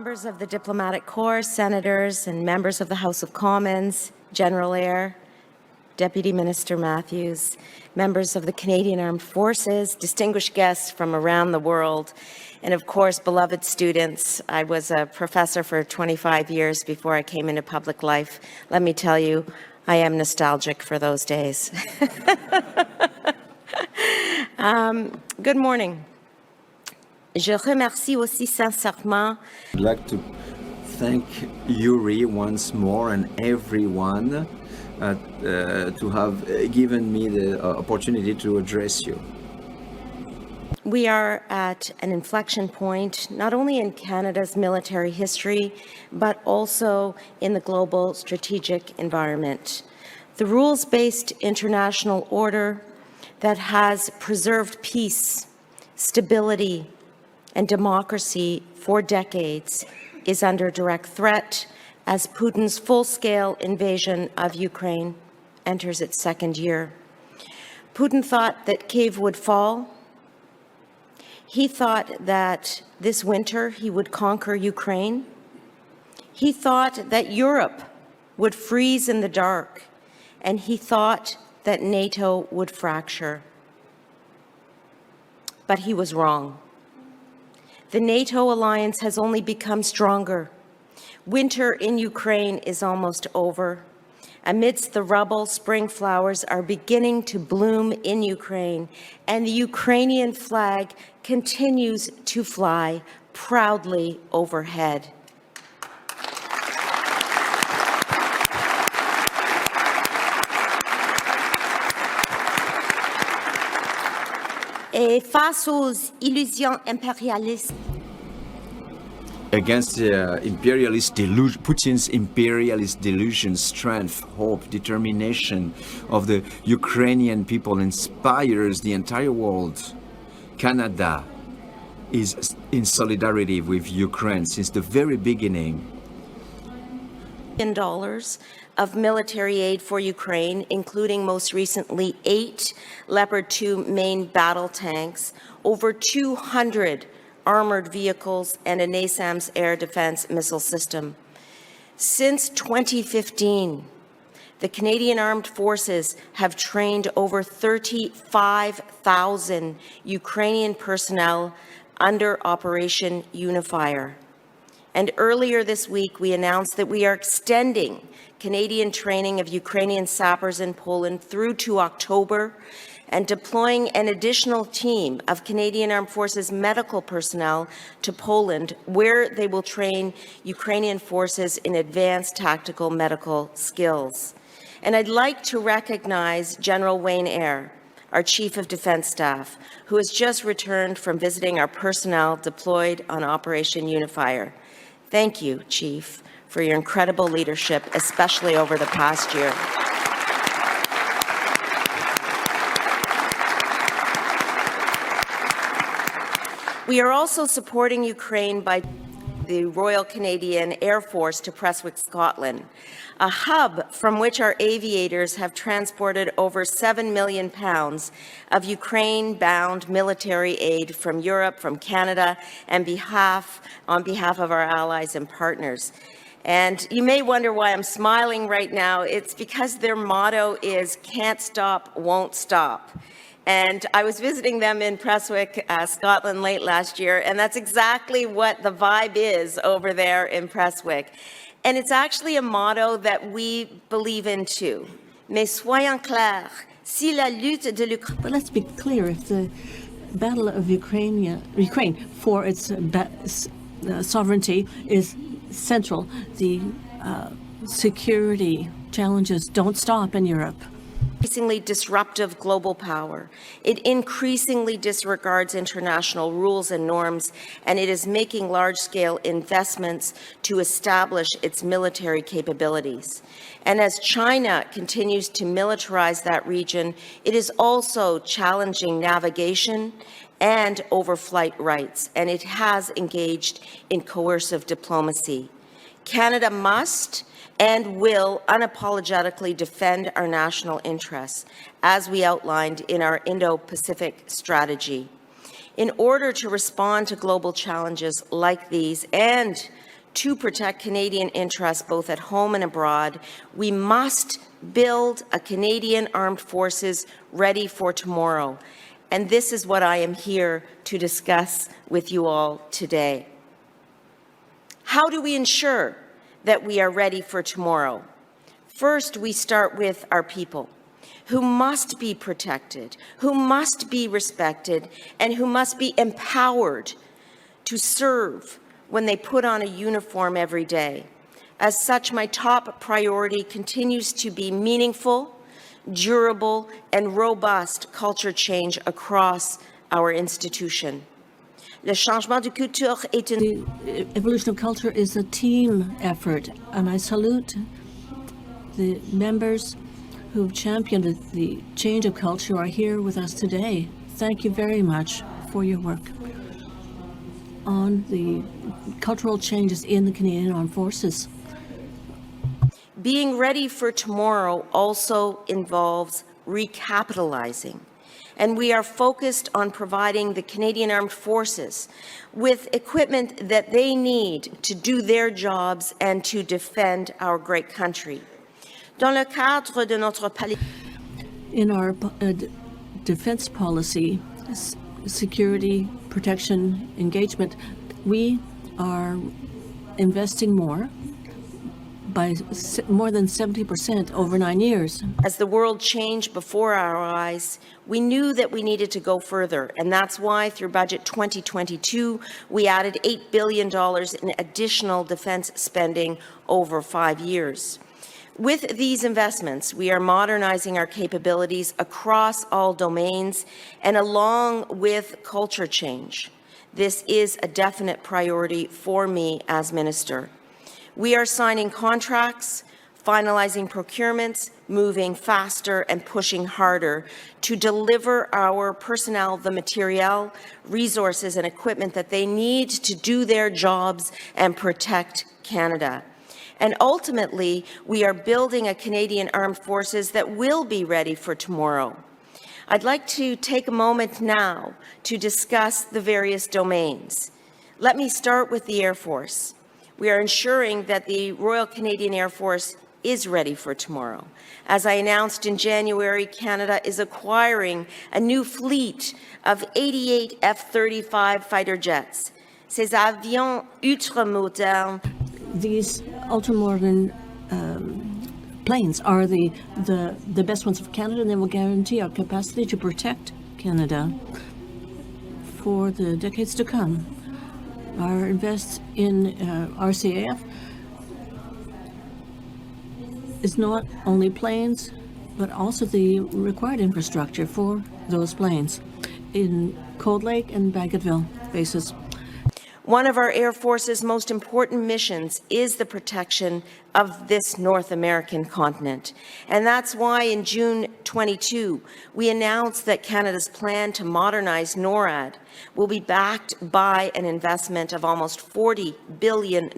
Members of the Diplomatic Corps, Senators, and members of the House of Commons, General Eyre, Deputy Minister Matthews, members of the Canadian Armed Forces, distinguished guests from around the world, and of course, beloved students. I was a professor for 25 years before I came into public life. Let me tell you, I am nostalgic for those days. Good morning. Je remercie aussi sincèrement. I'd like to thank Yuri once more and everyone to have given me the opportunity to address you. We are at an inflection point, not only in Canada's military history, but also in the global strategic environment. The rules-based international order that has preserved peace, stability, and democracy for decades is under direct threat as Putin's full-scale invasion of Ukraine enters its second year. Putin thought that Kyiv would fall. He thought that this winter he would conquer Ukraine. He thought that Europe would freeze in the dark, and he thought that NATO would fracture. But he was wrong. The NATO alliance has only become stronger. Winter in Ukraine is almost over. Amidst the rubble, spring flowers are beginning to bloom in Ukraine, and the Ukrainian flag continues to fly proudly overhead. Et face aux illusions impérialistes, Against Putin's imperialist delusion, strength, hope, determination of the Ukrainian people inspires the entire world. Canada is in solidarity with Ukraine since the very beginning. $1 of military aid for Ukraine, including most recently 8 Leopard 2 main battle tanks, over 200 armored vehicles, and a NASAMS air defense missile system. Since 2015, the Canadian Armed Forces have trained over 35,000 Ukrainian personnel under Operation Unifier. And earlier this week, we announced that we are extending Canadian training of Ukrainian sappers in Poland through to October, and deploying an additional team of Canadian Armed Forces medical personnel to Poland, where they will train Ukrainian forces in advanced tactical medical skills. And I'd like to recognize General Wayne Eyre, our Chief of Defense Staff, who has just returned from visiting our personnel deployed on Operation Unifier. Thank you, Chief, for your incredible leadership, especially over the past year. We are also supporting Ukraine by the Royal Canadian Air Force to Prestwick, Scotland, a hub from which our aviators have transported over £7 million of Ukraine-bound military aid from Europe, from Canada, and on behalf of our allies and partners. And you may wonder why I'm smiling right now. It's because their motto is "Can't stop, won't stop." And I was visiting them in Prestwick, Scotland late last year, and that's exactly what the vibe is over there in Prestwick. And it's actually a motto that we believe in too. Mais soyons clairs, si la lutte de l'Ukraine... But let's be clear, if the battle of Ukraine for its sovereignty is central, the security challenges don't stop in Europe. Increasingly disruptive global power. It increasingly disregards international rules and norms, and it is making large-scale investments to establish its military capabilities. And as China continues to militarize that region, it is also challenging navigation and overflight rights, and it has engaged in coercive diplomacy. Canada must and will unapologetically defend our national interests, as we outlined in our Indo-Pacific strategy. In order to respond to global challenges like these and to protect Canadian interests both at home and abroad, we must build a Canadian Armed Forces ready for tomorrow. And this is what I am here to discuss with you all today. How do we ensure that we are ready for tomorrow? First, we start with our people, who must be protected, who must be respected, and who must be empowered to serve when they put on a uniform every day. As such, my top priority continues to be meaningful, durable, and robust culture change across our institution. Le changement de culture est une... The evolution of culture is a team effort, and I salute the members who've championed the change of culture are here with us today. Thank you very much for your work on the cultural changes in the Canadian Armed Forces. Being ready for tomorrow also involves recapitalizing, and we are focused on providing the Canadian Armed Forces with equipment that they need to do their jobs and to defend our great country. Dans le cadre de notre In our defense policy, security, protection, engagement, we are investing more by more than 70% over 9 years. As the world changed before our eyes, we knew that we needed to go further, and that's why through Budget 2022, we added $8 billion in additional defense spending over 5 years. With these investments, we are modernizing our capabilities across all domains and along with culture change. This is a definite priority for me as Minister. We are signing contracts, finalizing procurements, moving faster and pushing harder to deliver our personnel the materiel, resources and equipment that they need to do their jobs and protect Canada. And ultimately, we are building a Canadian Armed Forces that will be ready for tomorrow. I'd like to take a moment now to discuss the various domains. Let me start with the Air Force. We are ensuring that the Royal Canadian Air Force is ready for tomorrow. As I announced in January, Canada is acquiring a new fleet of 88 F-35 fighter jets. Ces avions ultramodernes. These ultramodern planes are the best ones of Canada, and they will guarantee our capacity to protect Canada for the decades to come. Our invest in RCAF is not only planes, but also the required infrastructure for those planes in Cold Lake and Bagotville bases. One of our Air Force's most important missions is the protection of this North American continent. And that's why in June 22, we announced that Canada's plan to modernize NORAD will be backed by an investment of almost $40 billion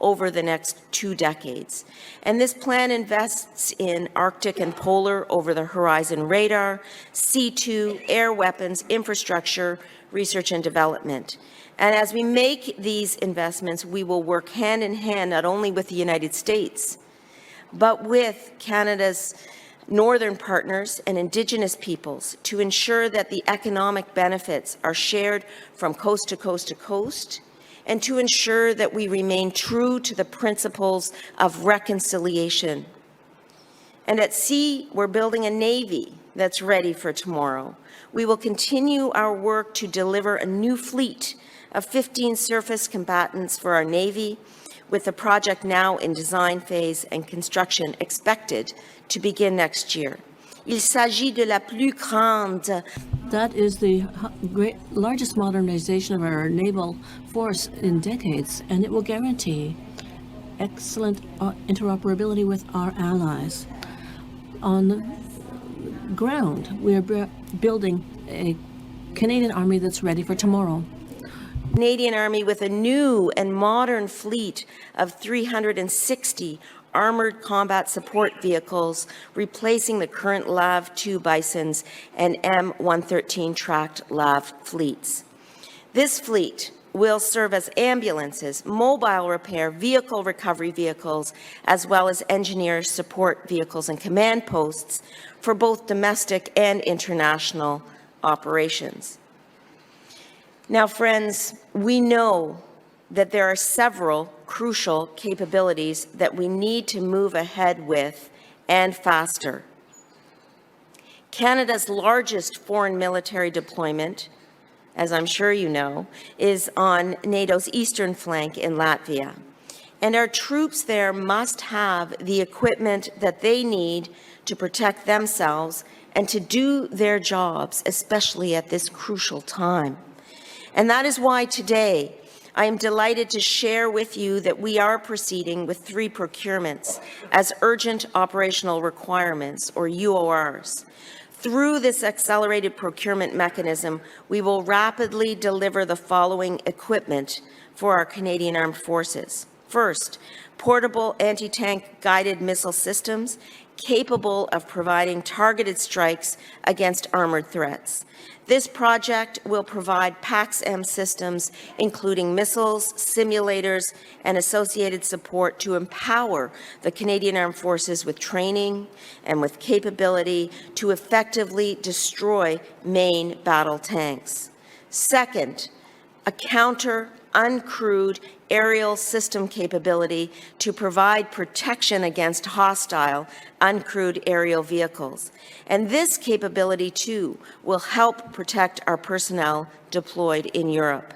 over the next 2 decades. And this plan invests in Arctic and polar over-the-horizon radar, C2, air weapons, infrastructure, research and development. And as we make these investments, we will work hand in hand not only with the United States, but with Canada's northern partners and Indigenous peoples to ensure that the economic benefits are shared from coast to coast to coast, and to ensure that we remain true to the principles of reconciliation. And at sea, we're building a Navy that's ready for tomorrow. We will continue our work to deliver a new fleet of 15 surface combatants for our Navy, with the project now in design phase and construction expected to begin next year. Il s'agit de la plus grande. That is the largest modernization of our naval force in decades, and it will guarantee excellent interoperability with our allies. On the ground, we are building a Canadian Army that's ready for tomorrow. Canadian Army with a new and modern fleet of 360 armored combat support vehicles, replacing the current LAV-2 Bisons and M113 tracked LAV fleets. This fleet will serve as ambulances, mobile repair, vehicle recovery vehicles, as well as engineer support vehicles and command posts for both domestic and international operations. Now, friends, we know that there are several crucial capabilities that we need to move ahead with and faster. Canada's largest foreign military deployment, as I'm sure you know, is on NATO's eastern flank in Latvia. And our troops there must have the equipment that they need to protect themselves and to do their jobs, especially at this crucial time. And that is why today I am delighted to share with you that we are proceeding with 3 procurements as urgent operational requirements, or UORs. Through this accelerated procurement mechanism, we will rapidly deliver the following equipment for our Canadian Armed Forces. First, portable anti-tank guided missile systems capable of providing targeted strikes against armored threats. This project will provide PAX-M systems, including missiles, simulators, and associated support to empower the Canadian Armed Forces with training and with capability to effectively destroy main battle tanks. Second, a counter-uncrewed aerial system capability to provide protection against hostile uncrewed aerial vehicles. And this capability, too, will help protect our personnel deployed in Europe.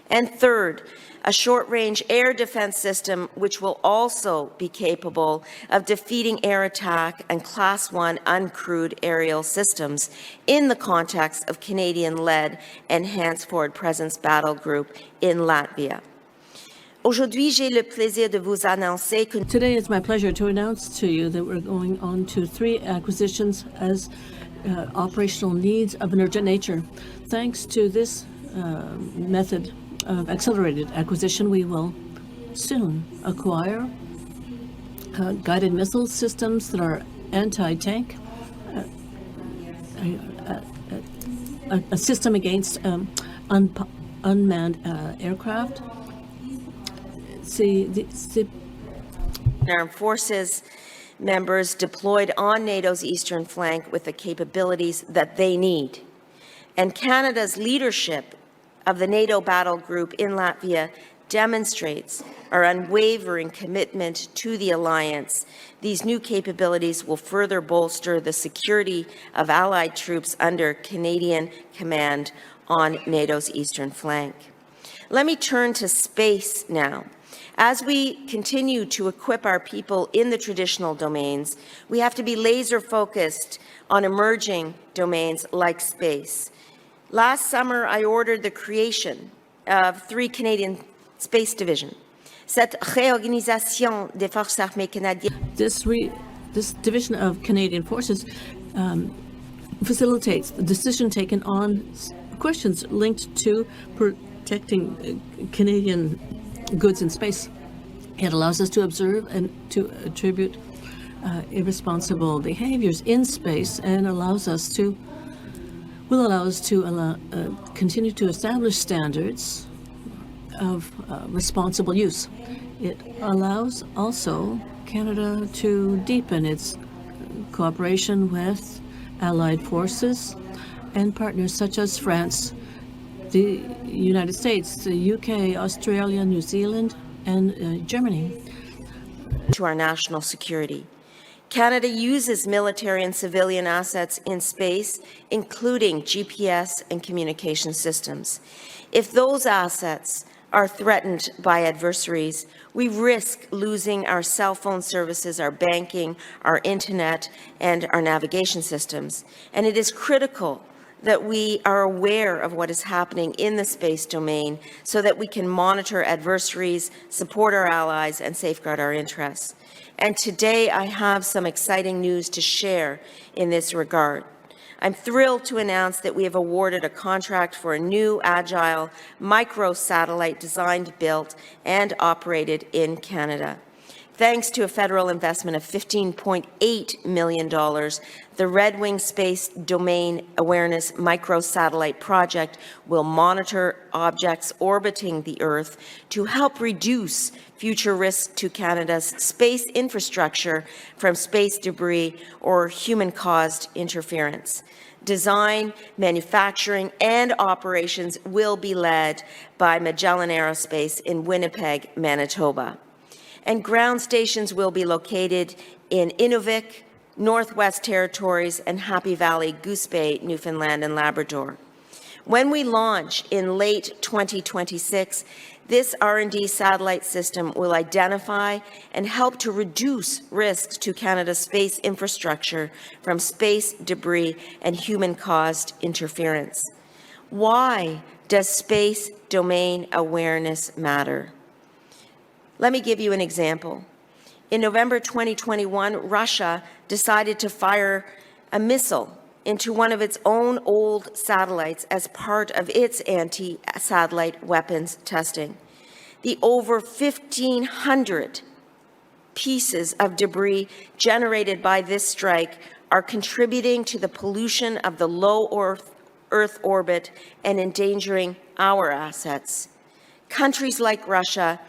And third, a short-range air defense system which will also be capable of defeating air attack and Class 1 uncrewed aerial systems in the context of Canadian-led Enhanced Forward Presence Battle Group in Latvia. Aujourd'hui, j'ai le plaisir de vous annoncer que Today, it's my pleasure to announce to you that we're going on to 3 acquisitions as operational needs of an urgent nature. Thanks to this method of accelerated acquisition, we will soon acquire guided missile systems that are anti-tank, a system against unmanned aircraft. Armed Forces members deployed on NATO's eastern flank with the capabilities that they need. And Canada's leadership of the NATO battle group in Latvia demonstrates our unwavering commitment to the alliance. These new capabilities will further bolster the security of Allied troops under Canadian command on NATO's eastern flank. Let me turn to space now. As we continue to equip our people in the traditional domains, we have to be laser-focused on emerging domains like space. Last summer, I ordered the creation of 3 Canadian Space Division. Cette réorganisation des forces armées canadiennes. This division of Canadian Forces facilitates the decision taken on questions linked to protecting Canadian goods in space. It allows us to observe and to attribute irresponsible behaviors in space, and will allow us to continue to establish standards of responsible use. It allows also Canada to deepen its cooperation with allied forces and partners such as France, the United States, the UK, Australia, New Zealand, and Germany. To our national security. Canada uses military and civilian assets in space, including GPS and communication systems. If those assets are threatened by adversaries, we risk losing our cell phone services, our banking, our internet, and our navigation systems. And it is critical that we are aware of what is happening in the space domain so that we can monitor adversaries, support our allies, and safeguard our interests. And today I have some exciting news to share in this regard. I'm thrilled to announce that we have awarded a contract for a new agile microsatellite designed, built, and operated in Canada. Thanks to a federal investment of $15.8 million, the Red Wing Space Domain Awareness Microsatellite Project will monitor objects orbiting the Earth to help reduce future risks to Canada's space infrastructure from space debris or human-caused interference. Design, manufacturing, and operations will be led by Magellan Aerospace in Winnipeg, Manitoba. And ground stations will be located in Inuvik, Northwest Territories, and Happy Valley, Goose Bay, Newfoundland and Labrador. When we launch in late 2026, this R&D satellite system will identify and help to reduce risks to Canada's space infrastructure from space debris and human-caused interference. Why does space domain awareness matter? Let me give you an example. In November 2021, Russia decided to fire a missile into one of its own old satellites as part of its anti-satellite weapons testing. The over 1,500 pieces of debris generated by this strike are contributing to the pollution of the low Earth orbit and endangering our assets. Countries like Russia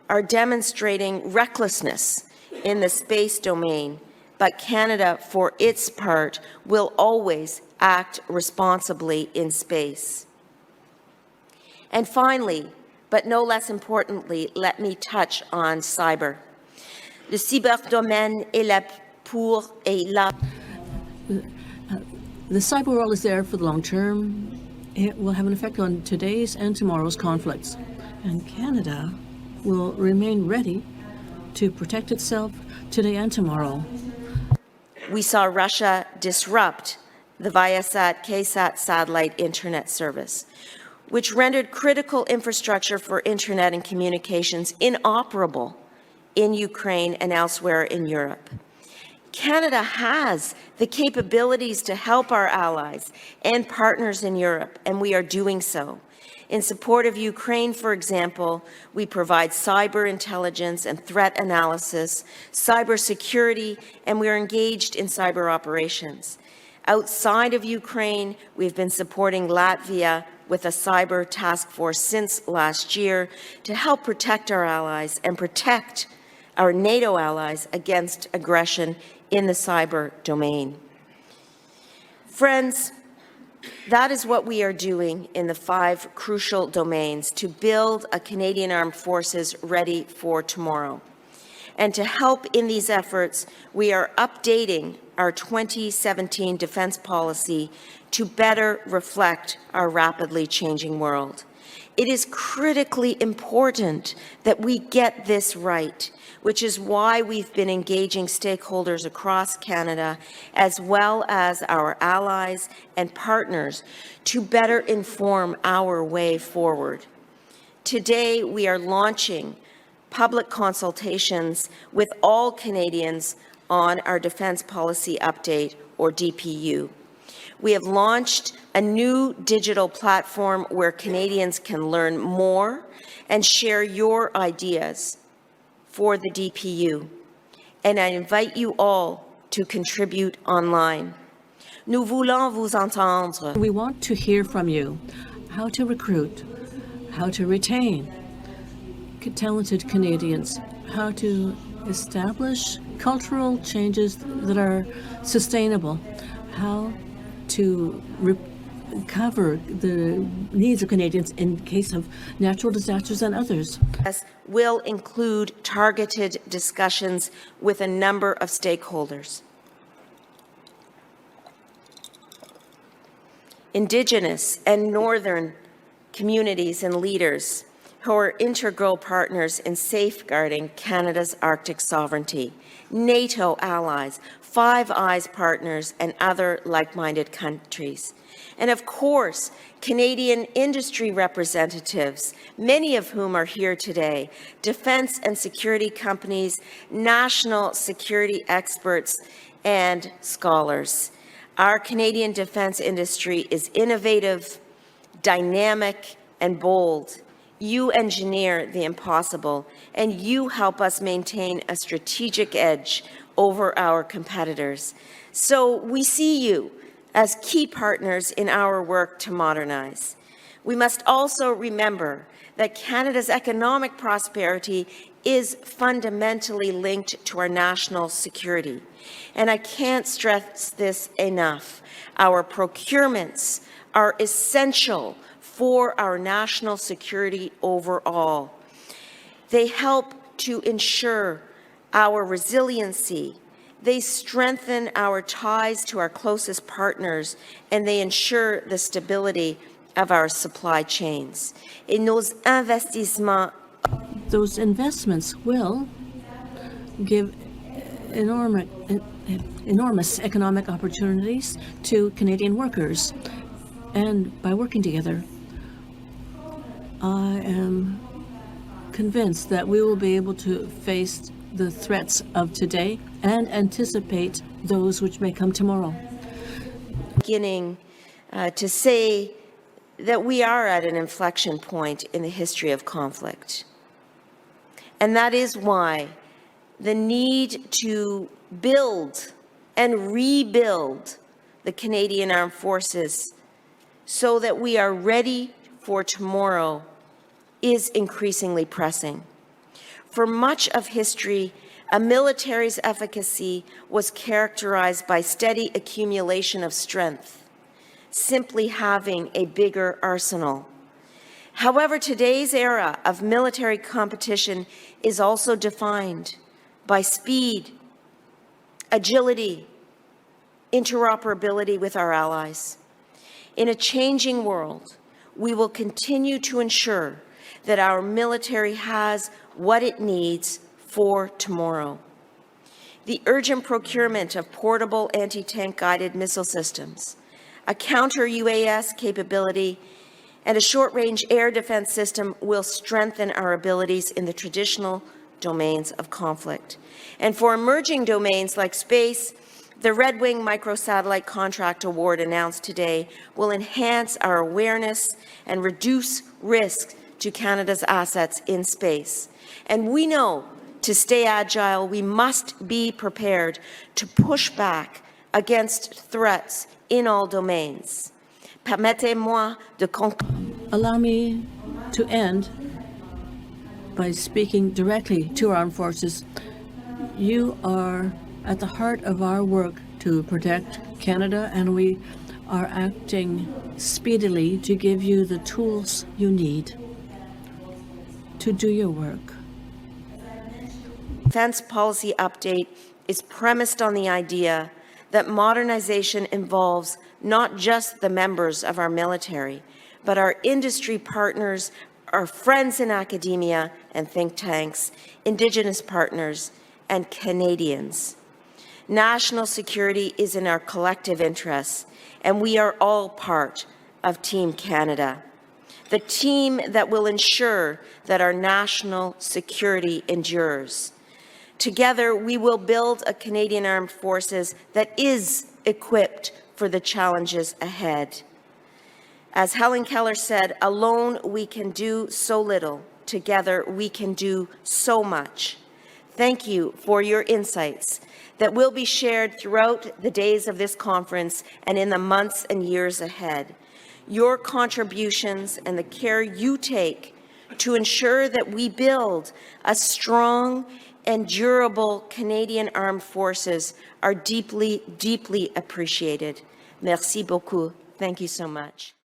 are demonstrating recklessness in the space domain, but Canada, for its part, will always act responsibly in space. And finally, but no less importantly, let me touch on cyber. Le cyberdomaine est là pour et là. The cyber world is there for the long term. It will have an effect on today's and tomorrow's conflicts. And Canada will remain ready to protect itself today and tomorrow. We saw Russia disrupt the Viasat-KSAT satellite internet service, which rendered critical infrastructure for internet and communications inoperable in Ukraine and elsewhere in Europe. Canada has the capabilities to help our allies and partners in Europe, and we are doing so. In support of Ukraine, for example, we provide cyber intelligence and threat analysis, cyber security, and we are engaged in cyber operations. Outside of Ukraine, we've been supporting Latvia with a cyber task force since last year to help protect our allies and protect our NATO allies against aggression in the cyber domain. Friends, that is what we are doing in the 5 crucial domains to build a Canadian Armed Forces ready for tomorrow. And to help in these efforts, we are updating our 2017 defense policy to better reflect our rapidly changing world. It is critically important that we get this right, which is why we've been engaging stakeholders across Canada, as well as our allies and partners, to better inform our way forward. Today, we are launching public consultations with all Canadians on our Defence Policy Update, or DPU. We have launched a new digital platform where Canadians can learn more and share your ideas for the DPU. And I invite you all to contribute online. Nous voulons vous entendre. We want to hear from you how to recruit, how to retain talented Canadians, how to establish cultural changes that are sustainable, how to cover the needs of Canadians in case of natural disasters and others. Will include targeted discussions with a number of stakeholders. Indigenous and Northern communities and leaders who are integral partners in safeguarding Canada's Arctic sovereignty, NATO allies, Five Eyes partners, and other like-minded countries. And of course, Canadian industry representatives, many of whom are here today, defense and security companies, national security experts, and scholars. Our Canadian defense industry is innovative, dynamic, and bold. You engineer the impossible, and you help us maintain a strategic edge over our competitors. So we see you as key partners in our work to modernize. We must also remember that Canada's economic prosperity is fundamentally linked to our national security. And I can't stress this enough. Our procurements are essential for our national security overall. They help to ensure our resiliency. They strengthen our ties to our closest partners, and they ensure the stability of our supply chains. Et nos investissements Those investments will give enormous economic opportunities to Canadian workers. And by working together, I am convinced that we will be able to face the threats of today and anticipate those which may come tomorrow. beginning to say that we are at an inflection point in the history of conflict. And that is why the need to build and rebuild the Canadian Armed Forces so that we are ready for tomorrow is increasingly pressing. For much of history, a military's efficacy was characterized by steady accumulation of strength, simply having a bigger arsenal. However, today's era of military competition is also defined by speed, agility, interoperability with our allies. In a changing world, we will continue to ensure that our military has what it needs for tomorrow. The urgent procurement of portable anti-tank guided missile systems, a counter-UAS capability, and a short-range air defense system will strengthen our abilities in the traditional domains of conflict. And for emerging domains like space, the Red Wing microsatellite contract award announced today will enhance our awareness and reduce risk to Canada's assets in space. And we know to stay agile, we must be prepared to push back against threats in all domains. Permettez-moi de Allow me to end by speaking directly to our armed forces. You are at the heart of our work to protect Canada, and we are acting speedily to give you the tools you need to do your work. Defense policy update is premised on the idea that modernization involves not just the members of our military, but our industry partners, our friends in academia and think tanks, Indigenous partners, and Canadians. National security is in our collective interests, and we are all part of Team Canada, the team that will ensure that our national security endures. Together, we will build a Canadian Armed Forces that is equipped for the challenges ahead. As Helen Keller said, alone we can do so little. Together we can do so much. Thank you for your insights that will be shared throughout the days of this conference and in the months and years ahead. Your contributions and the care you take to ensure that we build a strong and durable Canadian Armed Forces are deeply, deeply appreciated. Merci beaucoup. Thank you so much.